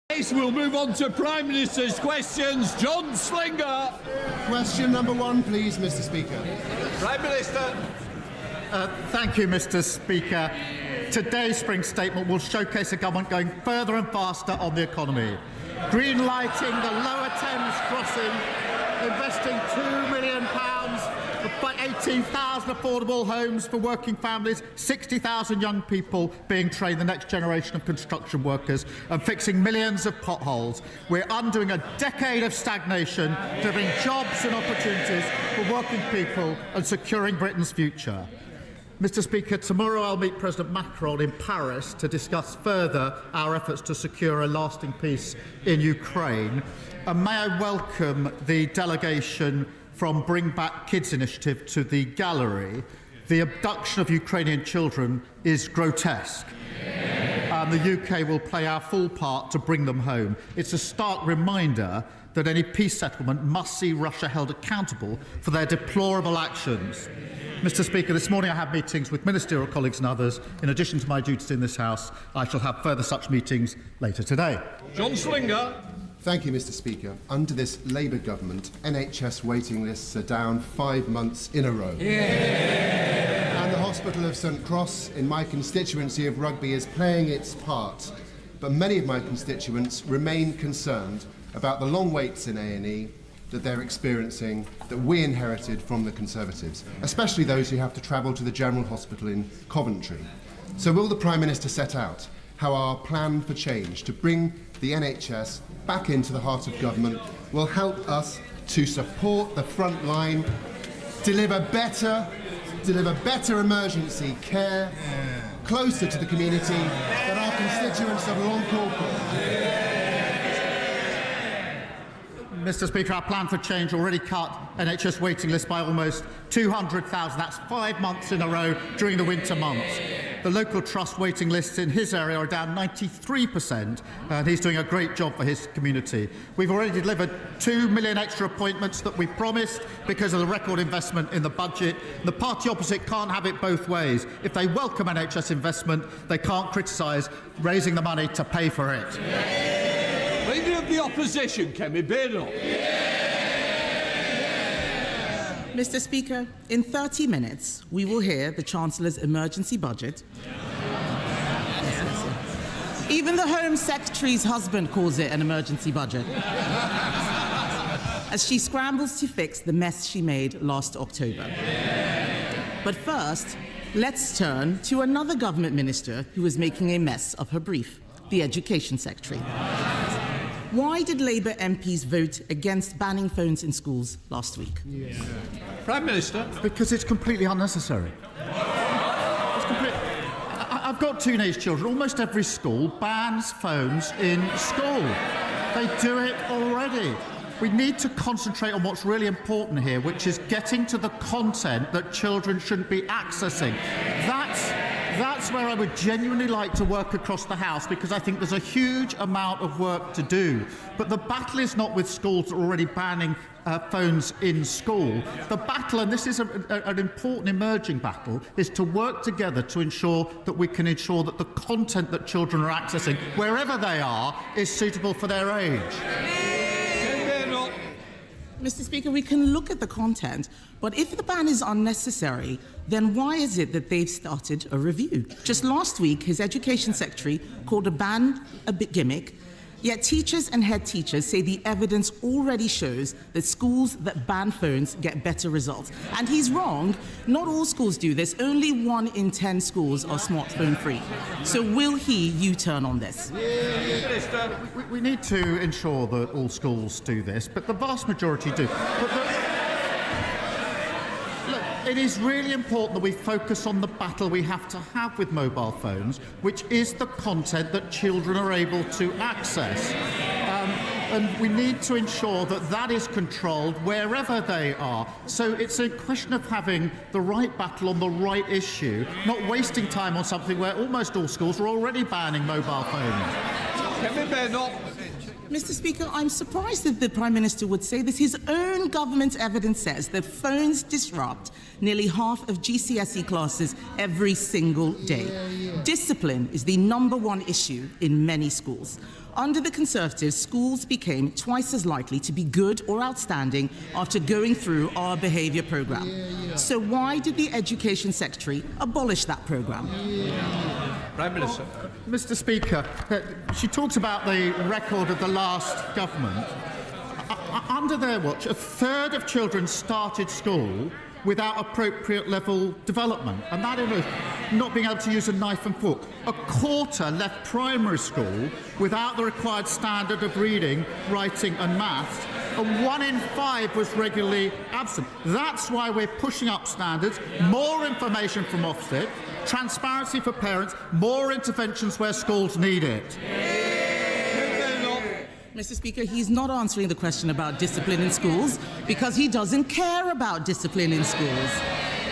We'll move on to Prime Minister's questions. John Slinger. Question number one, please, Mr. Speaker. Prime Minister. Thank you, Mr. Speaker. Today's spring statement will showcase a government going further and faster on the economy. Green-lighting the Lower Thames crossing, investing £2 million, 18,000 affordable homes for working families, 60,000 young people being trained, the next generation of construction workers, and fixing millions of potholes. We're undoing a decade of stagnation, delivering jobs and opportunities for working people and securing Britain's future. Mr. Speaker, tomorrow I'll meet President Macron in Paris to discuss further our efforts to secure a lasting peace in Ukraine. And may I welcome the delegation from Bring Back Kids initiative to the gallery. The abduction of Ukrainian children is grotesque. And the UK will play our full part to bring them home. It's a stark reminder that any peace settlement must see Russia held accountable for their deplorable actions. Mr. Speaker, this morning I had meetings with ministerial colleagues and others. In addition to my duties in this House, I shall have further such meetings later today. John Slinger. Thank you, Mr. Speaker. Under this Labour government, NHS waiting lists are down 5 months in a row. Yeah. And the Hospital of St Cross in my constituency of Rugby is playing its part. But many of my constituents remain concerned about the long waits in A&E that they're experiencing, that we inherited from the Conservatives, especially those who have to travel to the General Hospital in Coventry. So will the Prime Minister set out how our plan for change to bring the NHS back into the heart of government will help us to support the front line, deliver better emergency care closer to the community that our constituents have long called for? Mr. Speaker, our plan for change already cut NHS waiting lists by almost 200,000. That's 5 months in a row during the winter months. The local trust waiting lists in his area are down 93%, and he's doing a great job for his community. We've already delivered 2 million extra appointments that we promised because of the record investment in the budget. The party opposite can't have it both ways. If they welcome NHS investment, they can't criticise raising the money to pay for it. Leader of the Opposition, Kemi Badenoch. Mr. Speaker, in 30 minutes, we will hear the Chancellor's emergency budget. Even the Home Secretary's husband calls it an emergency budget, as she scrambles to fix the mess she made last October. But first, let's turn to another government minister who is making a mess of her brief, the Education Secretary. Why did Labour MPs vote against banning phones in schools last week? Prime Minister. Because it's completely unnecessary. I've got teenage children. Almost every school bans phones in school. They do it already. We need to concentrate on what's really important here, which is getting to the content that children shouldn't be accessing. That's where I would genuinely like to work across the House, because I think there's a huge amount of work to do. But the battle is not with schools that are already banning phones in school. The battle, and this is an important emerging battle, is to work together to ensure that we can ensure that the content that children are accessing, wherever they are, is suitable for their age. Mr. Speaker, we can look at the content, but if the ban is unnecessary, then why is it that they've started a review? Just last week, his Education Secretary called a ban a bit gimmick, yet teachers and head teachers say the evidence already shows that schools that ban phones get better results. And he's wrong. Not all schools do this. Only 1 in 10 schools are smartphone-free. So will he U-turn on this? We need to ensure that all schools do this, but the vast majority do. Look, it is really important that we focus on the battle we have to have with mobile phones, which is the content that children are able to access. And we need to ensure that that is controlled wherever they are. So it's a question of having the right battle on the right issue, not wasting time on something where almost all schools are already banning mobile phones. Mr. Speaker, I'm surprised that the Prime Minister would say this. His own government evidence says that phones disrupt nearly half of GCSE classes every single day. Discipline is the #1 issue in many schools. Under the Conservatives, schools became twice as likely to be good or outstanding after going through our behaviour programme. So why did the Education Secretary abolish that programme? Prime Minister. Mr. Speaker, she talks about the record of the last government. Under their watch, a third of children started school without appropriate level development, and that is not being able to use a knife and fork. A quarter left primary school without the required standard of reading, writing and maths, and 1 in 5 was regularly absent. That's why we're pushing up standards, more information from Ofsted, transparency for parents, more interventions where schools need it. Mr. Speaker, he's not answering the question about discipline in schools because he doesn't care about discipline in schools.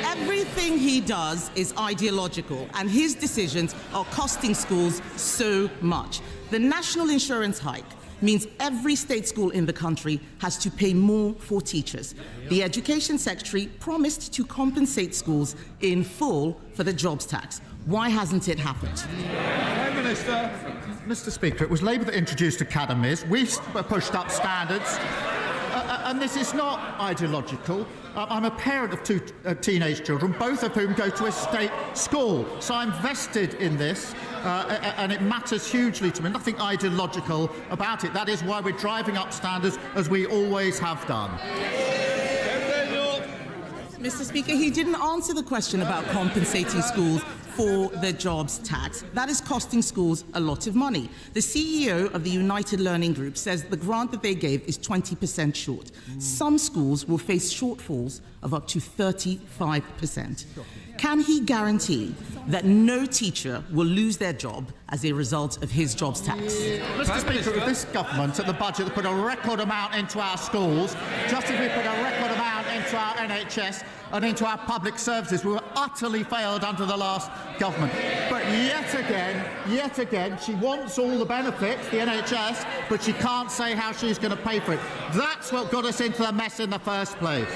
Everything he does is ideological, and his decisions are costing schools so much. The national insurance hike means every state school in the country has to pay more for teachers. The Education Secretary promised to compensate schools in full for the jobs tax. Why hasn't it happened? Prime Minister. Mr. Speaker, it was Labour that introduced academies. We pushed up standards. And this is not ideological. I'm a parent of 2 teenage children, both of whom go to a state school. So I'm vested in this, and it matters hugely to me. Nothing ideological about it. That is why we're driving up standards, as we always have done. Mr. Speaker, he didn't answer the question about compensating schools for the jobs tax. That is costing schools a lot of money. The CEO of the United Learning Group says the grant that they gave is 20% short. Some schools will face shortfalls of up to 35%. Can he guarantee that no teacher will lose their job as a result of his jobs tax? Mr. Speaker, this government at the budget put a record amount into our schools, just as we put a record amount into our NHS and into our public services. We were utterly failed under the last government. But yet again, she wants all the benefits, the NHS, but she can't say how she's going to pay for it. That's what got us into the mess in the first place.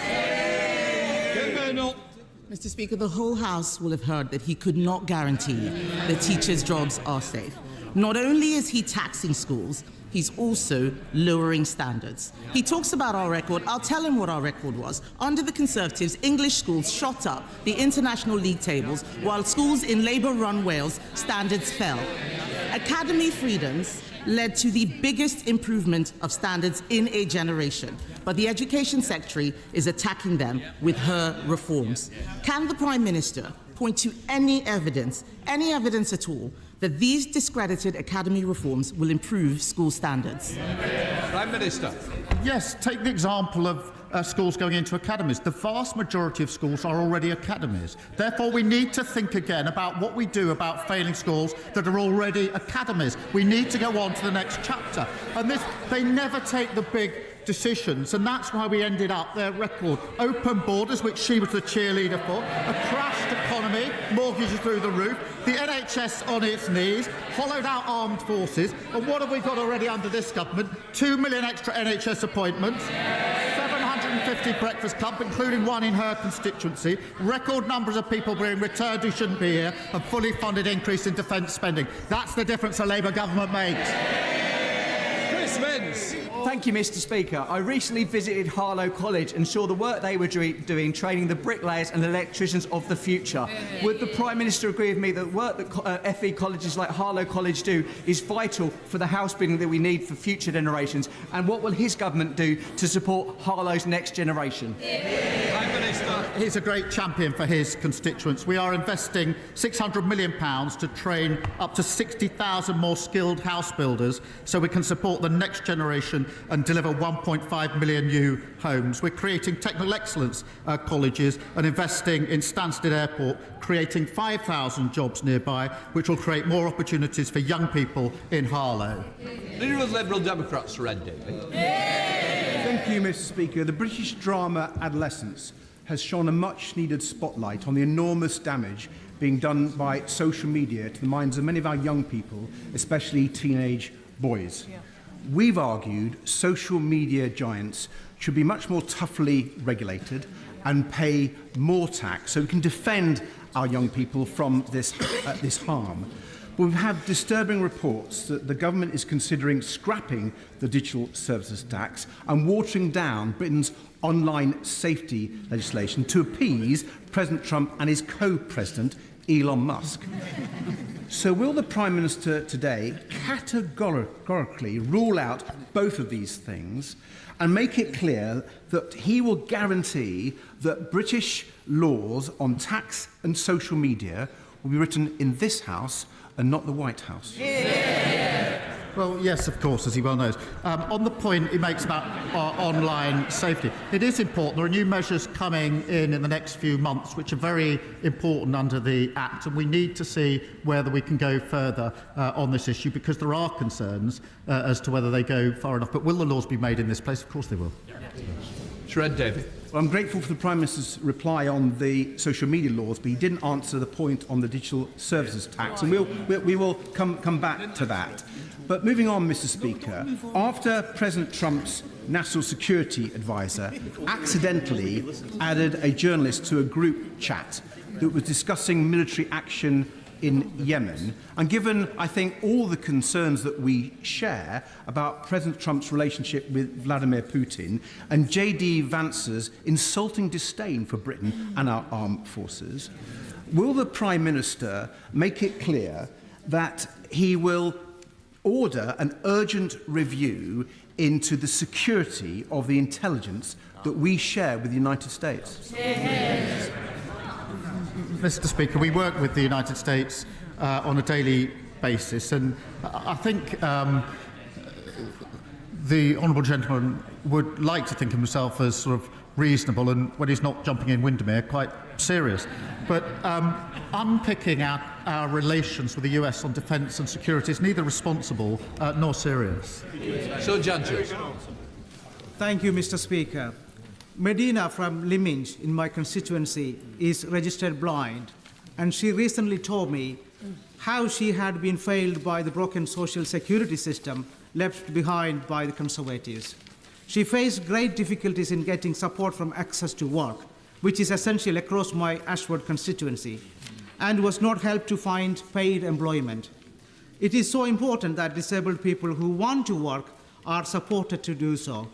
Mr. Speaker, the whole House will have heard that he could not guarantee that teachers' jobs are safe. Not only is he taxing schools, he's also lowering standards. He talks about our record. I'll tell him what our record was. Under the Conservatives, English schools shot up the international league tables, while schools in Labour-run Wales, standards fell. Academy freedoms led to the biggest improvement of standards in a generation, but the Education Secretary is attacking them with her reforms. Can the Prime Minister point to any evidence at all, that these discredited academy reforms will improve school standards? Prime Minister. Yes, take the example of schools going into academies. The vast majority of schools are already academies. Therefore, we need to think again about what we do about failing schools that are already academies. We need to go on to the next chapter. And they never take the big decisions, and that's why we ended up their record. Open borders, which she was the cheerleader for, a crashed economy, mortgages through the roof, the NHS on its knees, hollowed out armed forces, and what have we got already under this government? 2 million extra NHS appointments, 750 breakfast clubs, including one in her constituency, record numbers of people being returned who shouldn't be here, and fully funded increase in defence spending. That's the difference a Labour government makes. Thank you, Mr. Speaker. I recently visited Harlow College and saw the work they were doing, training the bricklayers and electricians of the future. Would the Prime Minister agree with me that the work that FE colleges like Harlow College do is vital for the house building that we need for future generations? And what will his government do to support Harlow's next generation? Prime Minister. He's a great champion for his constituents. We are investing £600 million to train up to 60,000 more skilled house builders so we can support the next generation and deliver 1.5 million new homes. We're creating technical excellence colleges and investing in Stansted Airport, creating 5,000 jobs nearby, which will create more opportunities for young people in Harlow. Leader of the Liberal Democrats, Red David. Thank you, Mr. Speaker. The British drama Adolescence has shone a much-needed spotlight on the enormous damage being done by social media to the minds of many of our young people, especially teenage boys. we've argued social media giants should be much more toughly regulated and pay more tax so we can defend our young people from this harm. But we've had disturbing reports that the government is considering scrapping the digital services tax and watering down Britain's online safety legislation to appease President Trump and his co-president, Elon Musk. So will the Prime Minister today categorically rule out both of these things and make it clear that he will guarantee that British laws on tax and social media will be written in this House and not the White House? Well, yes, of course, as he well knows. On the point he makes about online safety, it is important. There are new measures coming in the next few months which are very important under the Act, and we need to see whether we can go further on this issue, because there are concerns as to whether they go far enough. But will the laws be made in this place? Of course they will. Shred David. Well, I'm grateful for the Prime Minister's reply on the social media laws, but he didn't answer the point on the digital services tax, and we will come back to that. But moving on, Mr. Speaker, after President Trump's national security advisor accidentally added a journalist to a group chat that was discussing military action in Yemen, and given, I think, all the concerns that we share about President Trump's relationship with Vladimir Putin and J.D. Vance's insulting disdain for Britain and our armed forces, will the Prime Minister make it clear that he will order an urgent review into the security of the intelligence that we share with the United States? Mr. Speaker, we work with the United States on a daily basis, and I think the honourable gentleman would like to think of himself as sort of reasonable, and when he's not jumping in Windermere, quite serious. But unpicking our relations with the US on defence and security is neither responsible nor serious. So, judges. Thank you, Mr. Speaker. Medina from Lyminge in my constituency is registered blind, and she recently told me how she had been failed by the broken social security system left behind by the Conservatives. She faced great difficulties in getting support from access to work, which is essential across my Ashford constituency, and was not helped to find paid employment. It is so important that disabled people who want to work are supported to do so.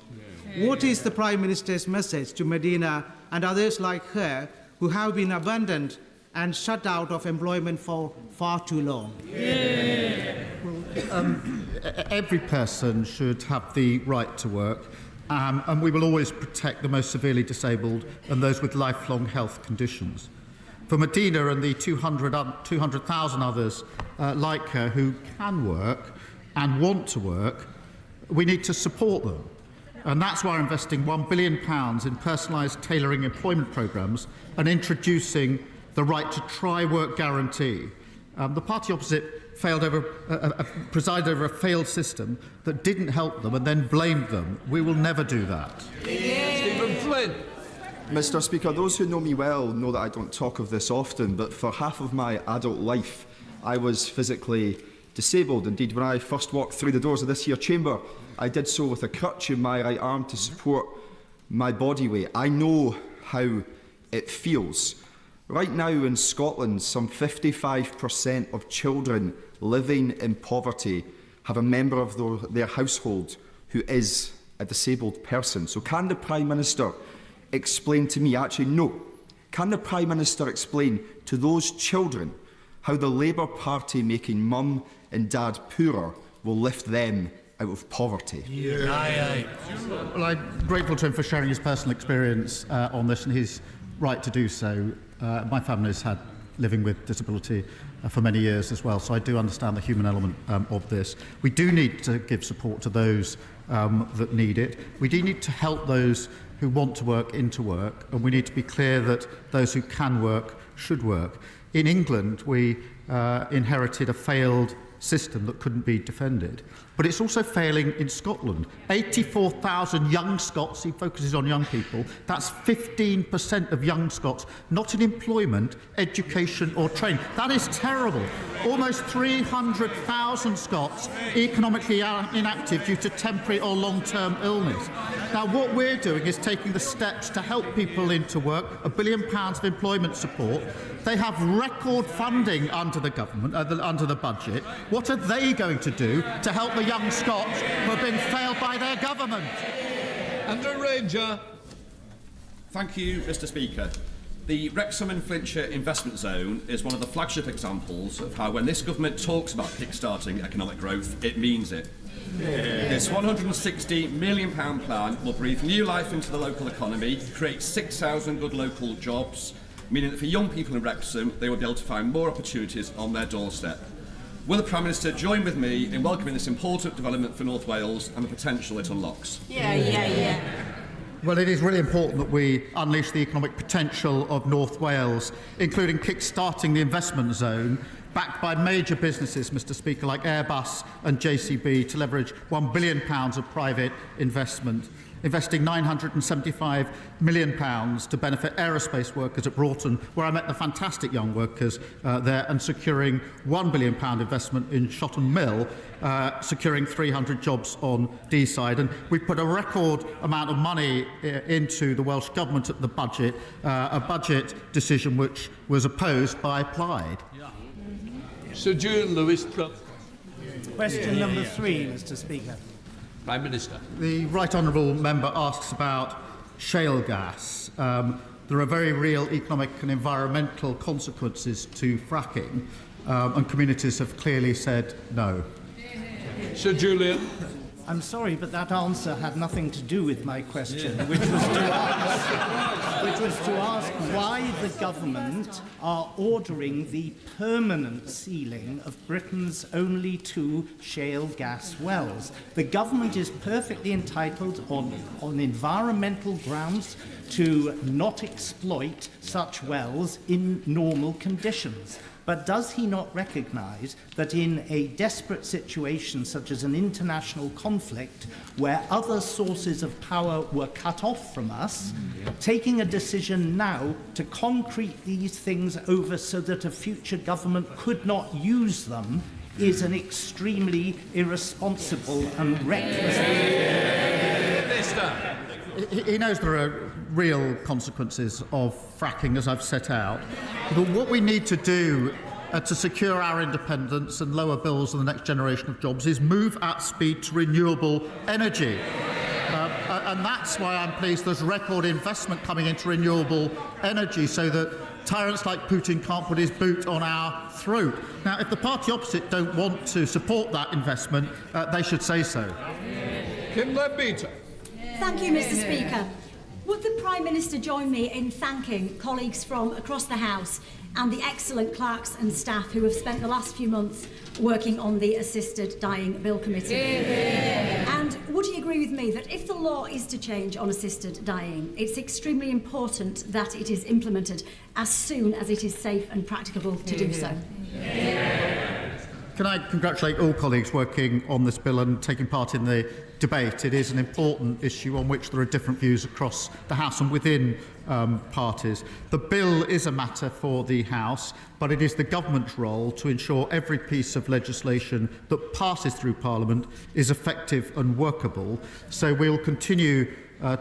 What is the Prime Minister's message to Medina and others like her who have been abandoned and shut out of employment for far too long? Every person should have the right to work, and we will always protect the most severely disabled and those with lifelong health conditions. For Medina and the 200,000 others like her who can work and want to work, we need to support them. And that's why we're investing £1 billion in personalised tailoring employment programmes and introducing the right to try work guarantee. The party opposite presided over a failed system that didn't help them and then blamed them. We will never do that. Stephen Flynn. Mr. Speaker, those who know me well know that I don't talk of this often, but for half of my adult life, I was physically disabled. Indeed, when I first walked through the doors of this here chamber, I did so with a crutch in my right arm to support my body weight. I know how it feels. Right now in Scotland, some 55% of children living in poverty have a member of their household who is a disabled person. So can the Prime Minister explain to me, actually no, can the Prime Minister explain to those children how the Labour Party making mum and dad poorer will lift them out of poverty? Well, I'm grateful to him for sharing his personal experience on this and his right to do so. My family has had living with disability for many years as well, so I do understand the human element of this. We do need to give support to those that need it. We do need to help those who want to work into work, and we need to be clear that those who can work should work. In England, we inherited a failed system that couldn't be defended. But it's also failing in Scotland. 84,000 young Scots, he focuses on young people, that's 15% of young Scots not in employment, education or training. That is terrible. Almost 300,000 Scots economically inactive due to temporary or long-term illness. Now, what we're doing is taking the steps to help people into work, £1 billion of employment support. They have record funding under the government, under the budget. What are they going to do to help the young Scots who have been failed by their government? Andrew Ranger. Thank you, Mr. Speaker. The Wrexham and Flintshire Investment Zone is one of the flagship examples of how when this government talks about kick-starting economic growth, it means it. This £160 million plan will breathe new life into the local economy, create 6,000 good local jobs, meaning that for young people in Wrexham, they will be able to find more opportunities on their doorstep. Will the Prime Minister join with me in welcoming this important development for North Wales and the potential it unlocks? Yeah. Well, it is really important that we unleash the economic potential of North Wales, including kick-starting the investment zone, backed by major businesses, Mr. Speaker, like Airbus and JCB, to leverage £1 billion of private investment, investing £975 million to benefit aerospace workers at Broughton, where I met the fantastic young workers there, and securing £1 billion investment in Shotton Mill, securing 300 jobs on Deeside. And we put a record amount of money into the Welsh Government at the budget, a budget decision which was opposed by Plaid. Sir Julian Lewis. Question number 3, Mr. Speaker. Prime Minister. The Right Honourable Member asks about shale gas. There are very real economic and environmental consequences to fracking, and communities have clearly said no. Sir Julian. I'm sorry, but that answer had nothing to do with my question, which was to ask why the government are ordering the permanent sealing of Britain's only 2 shale gas wells. The government is perfectly entitled on environmental grounds to not exploit such wells in normal conditions. But does he not recognise that in a desperate situation such as an international conflict where other sources of power were cut off from us, taking a decision now to concrete these things over so that a future government could not use them is an extremely irresponsible and reckless... He knows there are real consequences of fracking, as I've set out. But what we need to do to secure our independence and lower bills for the next generation of jobs is move at speed to renewable energy. And that's why I'm pleased there's record investment coming into renewable energy so that tyrants like Putin can't put his boot on our throat. Now, if the party opposite don't want to support that investment, they should say so. Kim Leadbeater. Thank you, Mr. Speaker. Would the Prime Minister join me in thanking colleagues from across the House and the excellent clerks and staff who have spent the last few months working on the Assisted Dying Bill Committee? And would he agree with me that if the law is to change on assisted dying, it's extremely important that it is implemented as soon as it is safe and practicable to do so? Can I congratulate all colleagues working on this bill and taking part in the debate? It is an important issue on which there are different views across the House and within parties. The bill is a matter for the House, but it is the government's role to ensure every piece of legislation that passes through Parliament is effective and workable. So we'll continue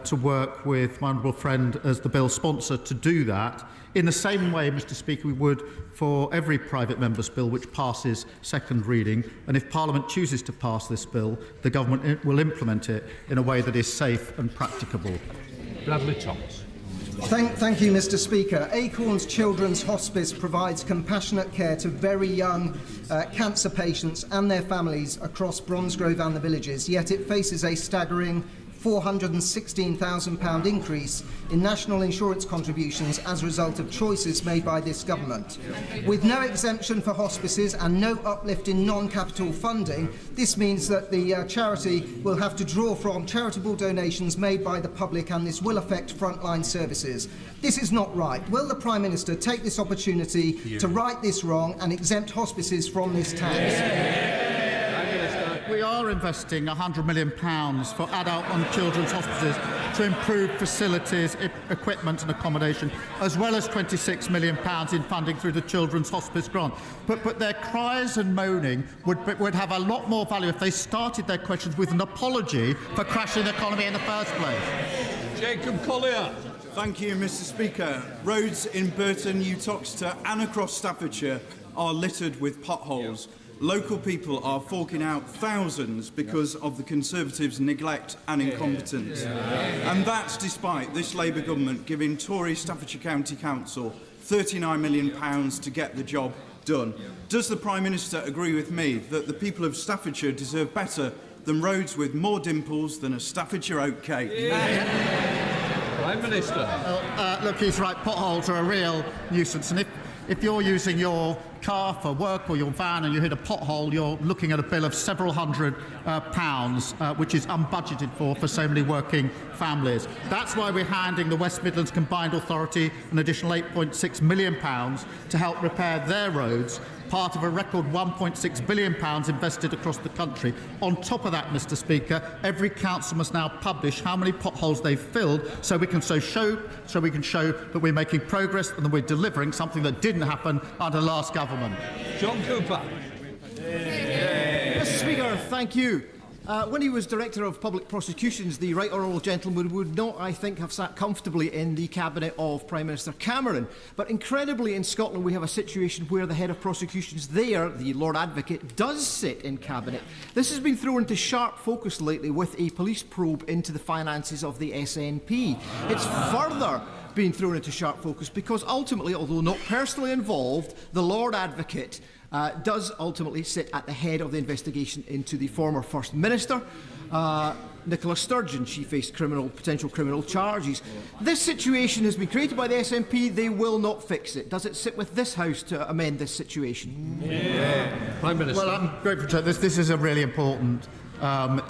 to work with my honourable friend as the bill sponsor to do that. In the same way, Mr. Speaker, we would for every private member's bill which passes second reading, and if Parliament chooses to pass this bill, the government will implement it in a way that is safe and practicable. Bradley Thomas. Thank you, Mr. Speaker. Acorns Children's Hospice provides compassionate care to very young cancer patients and their families across Bromsgrove and the villages, yet it faces a staggering £416,000 increase in national insurance contributions as a result of choices made by this government. With no exemption for hospices and no uplift in non-capital funding, this means that the charity will have to draw from charitable donations made by the public, and this will affect frontline services. This is not right. Will the Prime Minister take this opportunity to right this wrong and exempt hospices from this tax? we are investing £100 million for adult and children's hospices to improve facilities, equipment and accommodation, as well as £26 million in funding through the Children's Hospice Grant. But their cries and moaning would have a lot more value if they started their questions with an apology for crashing the economy in the first place. Jacob Collier. Thank you, Mr. Speaker. Roads in Burton, Uttoxeter and across Staffordshire are littered with potholes. Local people are forking out thousands because of the Conservatives' neglect and incompetence. And that's despite this Labour government giving Tory Staffordshire County Council £39 million to get the job done. Does the Prime Minister agree with me that the people of Staffordshire deserve better than roads with more dimples than a Staffordshire oatcake? Prime Minister. Look, he's right. Potholes are a real nuisance. And if you're using your car for work or your van and you hit a pothole, you're looking at a bill of several £100, which is unbudgeted for so many working families. That's why we're handing the West Midlands Combined Authority an additional £8.6 million to help repair their roads, part of a record £1.6 billion invested across the country. On top of that, Mr. Speaker, every council must now publish how many potholes they've filled so we can show that we're making progress and that we're delivering something that didn't happen under the last government. John Cooper. Mr. Speaker, thank you. When he was Director of Public Prosecutions, the Right Honourable Gentleman would not, I think, have sat comfortably in the cabinet of Prime Minister Cameron. But incredibly, in Scotland, we have a situation where the head of prosecutions there, the Lord Advocate, does sit in cabinet. This has been thrown into sharp focus lately with a police probe into the finances of the SNP. It's further being thrown into sharp focus because ultimately, although not personally involved, the Lord Advocate does ultimately sit at the head of the investigation into the former First Minister, Nicola Sturgeon. She faced potential criminal charges. This situation has been created by the SNP. They will not fix it. Does it sit with this House to amend this situation? Prime Minister. Well, I'm grateful to this is a really important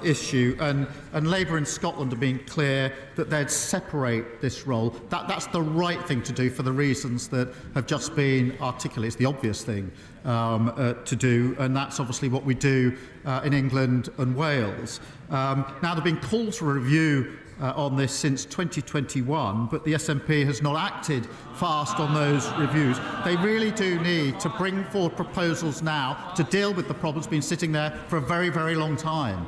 issue, and Labour in Scotland have been clear that they'd separate this role. That's the right thing to do for the reasons that have just been articulated. It's the obvious thing to do, and that's obviously what we do in England and Wales. Now, there have been calls for a review on this since 2021, but the SNP has not acted fast on those reviews. They really do need to bring forward proposals now to deal with the problems been sitting there for a very, very long time.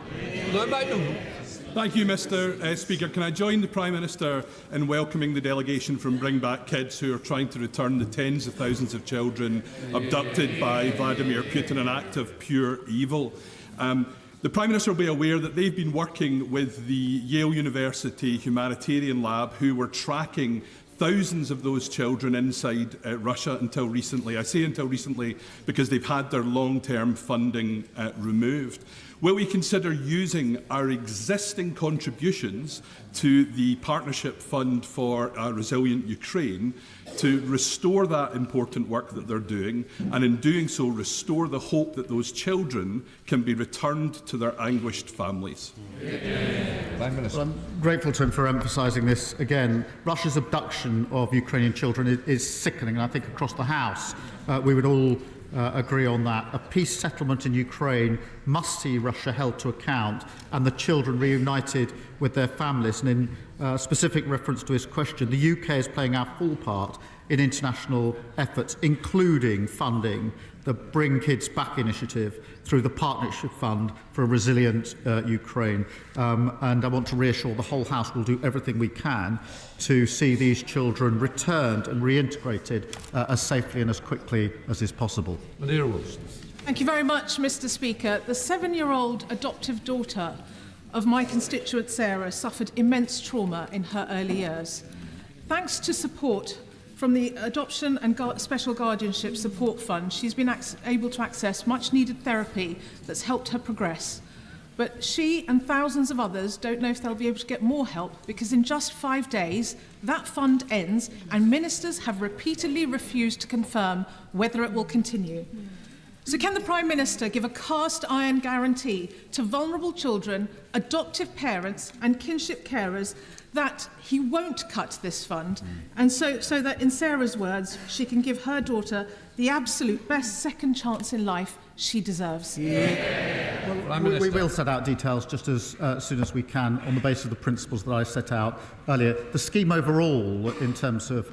Thank you, Mr. Speaker. Can I join the Prime Minister in welcoming the delegation from Bring Back Kids, who are trying to return the tens of thousands of children abducted by Vladimir Putin, an act of pure evil. The Prime Minister will be aware that they've been working with the Yale University Humanitarian Lab, who were tracking thousands of those children inside Russia until recently. I say until recently because they've had their long-term funding removed. Will we consider using our existing contributions to the Partnership Fund for a Resilient Ukraine to restore that important work that they're doing, and in doing so restore the hope that those children can be returned to their anguished families? Well, I'm grateful to him for emphasising this again. Russia's abduction of Ukrainian children is sickening, and I think across the House we would all agree on that. A peace settlement in Ukraine must see Russia held to account and the children reunited with their families. And in specific reference to his question, the UK is playing our full part in international efforts, including funding the Bring Kids Back initiative through the Partnership Fund for a Resilient Ukraine. And I want to reassure the whole House we'll do everything we can to see these children returned and reintegrated as safely and as quickly as is possible. Madeira Wilson. Thank you very much, Mr. Speaker. The 7-year-old adoptive daughter of my constituent Sarah suffered immense trauma in her early years. Thanks to support from the Adoption and Special Guardianship Support Fund, she's been able to access much-needed therapy that's helped her progress. But she and thousands of others don't know if they'll be able to get more help, because in just 5 days, that fund ends and ministers have repeatedly refused to confirm whether it will continue. So can the Prime Minister give a cast-iron guarantee to vulnerable children, adoptive parents and kinship carers that he won't cut this fund, and so that, in Sarah's words, she can give her daughter the absolute best second chance in life she deserves? We will set out details just as soon as we can on the basis of the principles that I set out earlier. The scheme overall, in terms of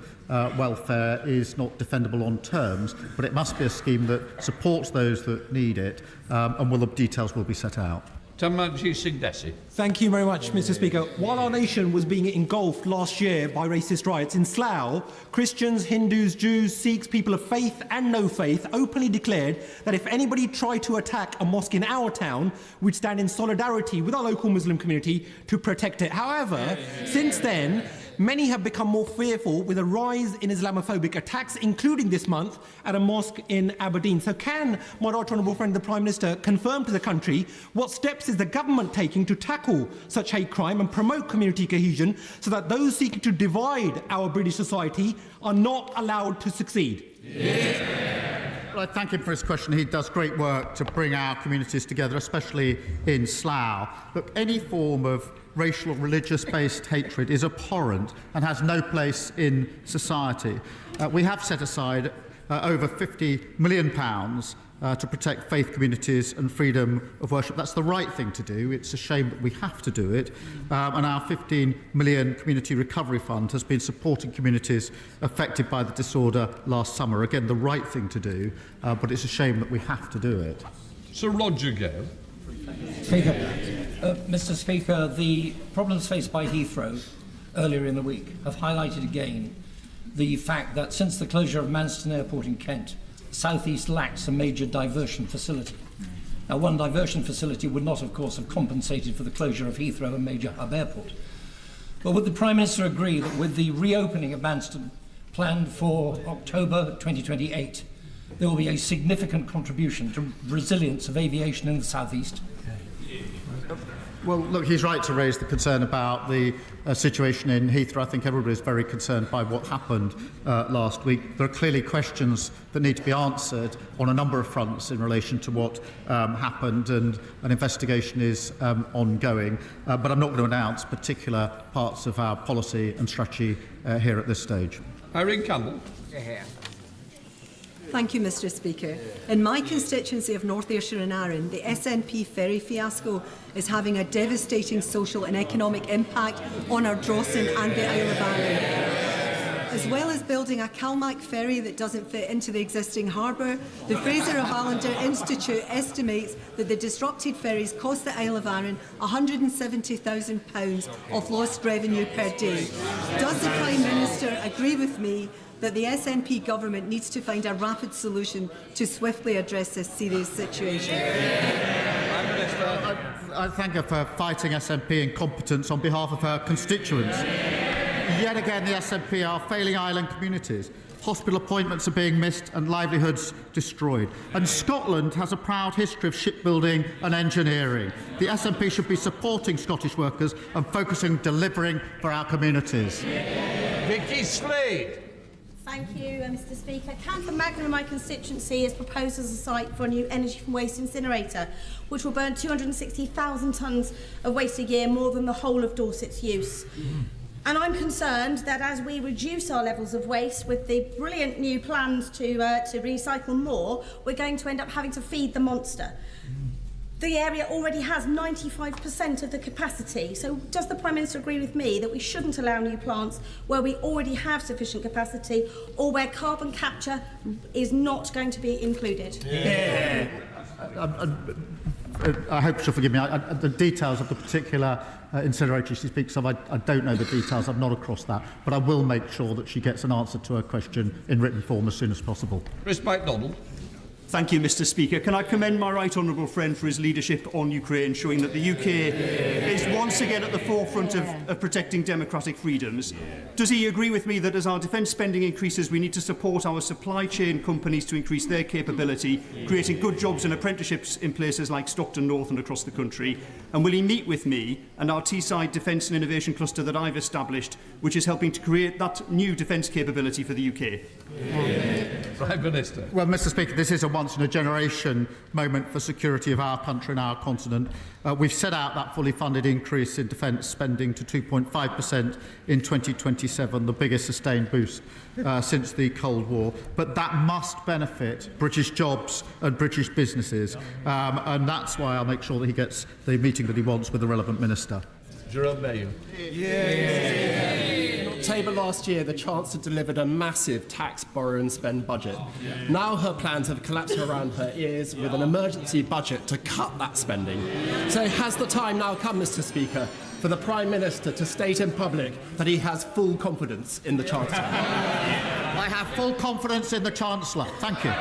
welfare, is not defendable on terms, but it must be a scheme that supports those that need it, and the details will be set out. Thank you very much, Mr. Speaker. While our nation was being engulfed last year by racist riots in Slough, Christians, Hindus, Jews, Sikhs, people of faith and no faith openly declared that if anybody tried to attack a mosque in our town, we'd stand in solidarity with our local Muslim community to protect it. However, since then, many have become more fearful with a rise in Islamophobic attacks, including this month at a mosque in Aberdeen. So can my right honourable friend, the Prime Minister, confirm to the country what steps is the government taking to tackle such hate crime and promote community cohesion so that those seeking to divide our British society are not allowed to succeed? Well, I thank him for his question. He does great work to bring our communities together, especially in Slough. Look, any form of racial or religious-based hatred is abhorrent and has no place in society. We have set aside over £50 million to protect faith communities and freedom of worship. That's the right thing to do. It's a shame that we have to do it. And our £15 million Community Recovery Fund has been supporting communities affected by the disorder last summer. Again, the right thing to do, but it's a shame that we have to do it. Sir Roger Gale. Speaker, Mr. Speaker, the problems faced by Heathrow earlier in the week have highlighted again the fact that since the closure of Manston Airport in Kent, South East lacks a major diversion facility. Now, one diversion facility would not, of course, have compensated for the closure of Heathrow, a major hub airport. But would the Prime Minister agree that with the reopening of Manston planned for October 2028, there will be a significant contribution to resilience of aviation in the South East? Well, look, he's right to raise the concern about the situation in Heathrow. I think everybody is very concerned by what happened last week. There are clearly questions that need to be answered on a number of fronts in relation to what happened, and an investigation is ongoing. But I'm not going to announce particular parts of our policy and strategy here at this stage. Irene Campbell. Thank you, Mr. Speaker. In my constituency of North Ayrshire and Arran, the SNP ferry fiasco is having a devastating social and economic impact on our Drawson and the Isle of Arran. As well as building a Calmac ferry that doesn't fit into the existing harbour, the Fraser of Allender Institute estimates that the disrupted ferries cost the Isle of Arran £170,000 of lost revenue per day. Does the Prime Minister agree with me that the SNP government needs to find a rapid solution to swiftly address this serious situation? I thank her for fighting SNP incompetence on behalf of her constituents. Yet again, the SNP are failing island communities. Hospital appointments are being missed and livelihoods destroyed. And Scotland has a proud history of shipbuilding and engineering. The SNP should be supporting Scottish workers and focusing on delivering for our communities. Vicky Slade. Thank you, Mr. Speaker. Camper Magna in my constituency is proposed as a site for a new energy from waste incinerator, which will burn 260,000 tonnes of waste a year, more than the whole of Dorset's use. And I'm concerned that as we reduce our levels of waste with the brilliant new plans to recycle more, we're going to end up having to feed the monster. The area already has 95% of the capacity. So does the Prime Minister agree with me that we shouldn't allow new plants where we already have sufficient capacity, or where carbon capture is not going to be included? Yeah. I hope she'll forgive me. The details of the particular incinerator she speaks of, I don't know the details. I'm not across that. But I will make sure that she gets an answer to her question in written form as soon as possible. Chris MacDonald. Thank you, Mr. Speaker. Can I commend my right honourable friend for his leadership on Ukraine, showing that the UK is once again at the forefront of protecting democratic freedoms? Does he agree with me that as our defence spending increases, we need to support our supply chain companies to increase their capability, creating good jobs and apprenticeships in places like Stockton North and across the country? And will he meet with me and our Teesside Defence and Innovation Cluster that I've established, which is helping to create that new defence capability for the UK? Prime Minister. Well, Mr. Speaker, this is a once-in-a-generation moment for security of our country and our continent. We've set out that fully funded increase in defence spending to 2.5% in 2027, the biggest sustained boost since the Cold War. But that must benefit British jobs and British businesses, and that's why I'll make sure that he gets the meeting that he wants with the relevant minister. Jerome Mayo. In October last year, the Chancellor delivered a massive tax, borrow and spend budget. Now her plans have collapsed around her ears with an emergency budget to cut that spending. So has the time now come, Mr. Speaker, for the Prime Minister to state in public that he has full confidence in the Chancellor? I have full confidence in the Chancellor. Thank you.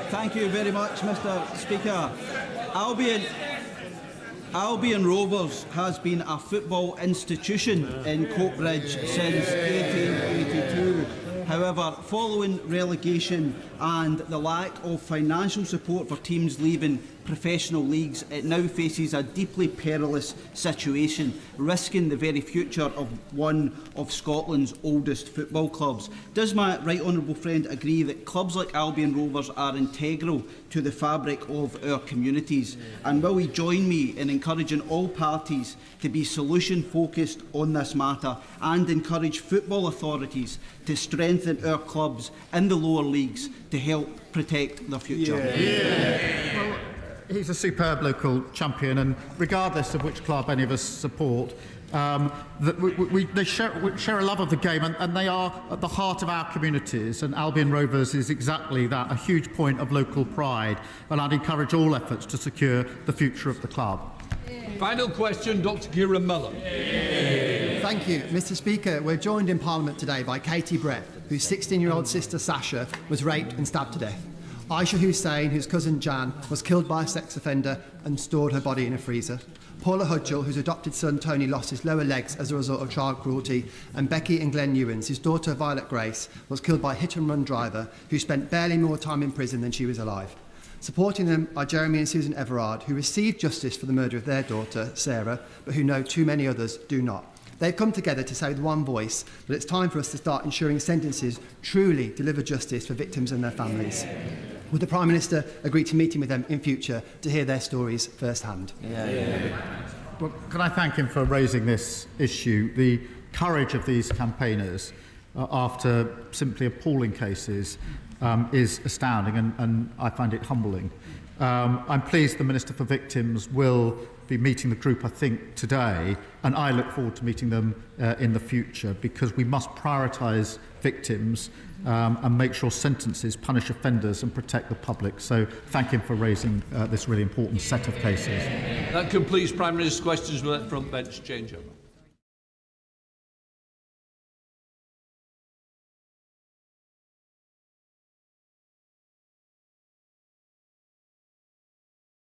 Thank you very much, Mr. Speaker. Albion Rovers has been a football institution in Coatbridge since 1882. However, following relegation and the lack of financial support for teams leaving professional leagues, it now faces a deeply perilous situation, risking the very future of one of Scotland's oldest football clubs. Does my right honourable friend agree that clubs like Albion Rovers are integral to the fabric of our communities? And will he join me in encouraging all parties to be solution-focused on this matter and encourage football authorities to strengthen our clubs in the lower leagues to help protect their future? Well, he's a superb local champion, and regardless of which club any of us support, they share a love of the game, and they are at the heart of our communities, and Albion Rovers is exactly that, a huge point of local pride, and I'd encourage all efforts to secure the future of the club. Final question, Dr. Kieran Mullen. Thank you, Mr. Speaker. We're joined in Parliament today by Katie Brett, whose 16-year-old sister Sasha was raped and stabbed to death. Aisha Hussain, whose cousin Jan, was killed by a sex offender and stored her body in a freezer. Paula Hudgell, whose adopted son Tony lost his lower legs as a result of child cruelty. And Becky and Glenn Newens, whose daughter Violet Grace was killed by a hit-and-run driver who spent barely more time in prison than she was alive. Supporting them are Jeremy and Susan Everard, who received justice for the murder of their daughter, Sarah, but who know too many others do not. They've come together to say with one voice that it's time for us to start ensuring sentences truly deliver justice for victims and their families. Would the Prime Minister agree to meeting with them in future to hear their stories firsthand? Well, can I thank him for raising this issue? The courage of these campaigners after simply appalling cases is astounding, and I find it humbling. I'm pleased the Minister for Victims will be meeting the group, I think, today, and I look forward to meeting them in the future, because we must prioritise victims and make sure sentences punish offenders and protect the public. So thank him for raising this really important set of cases. That completes Prime Minister's questions with that front bench changeover.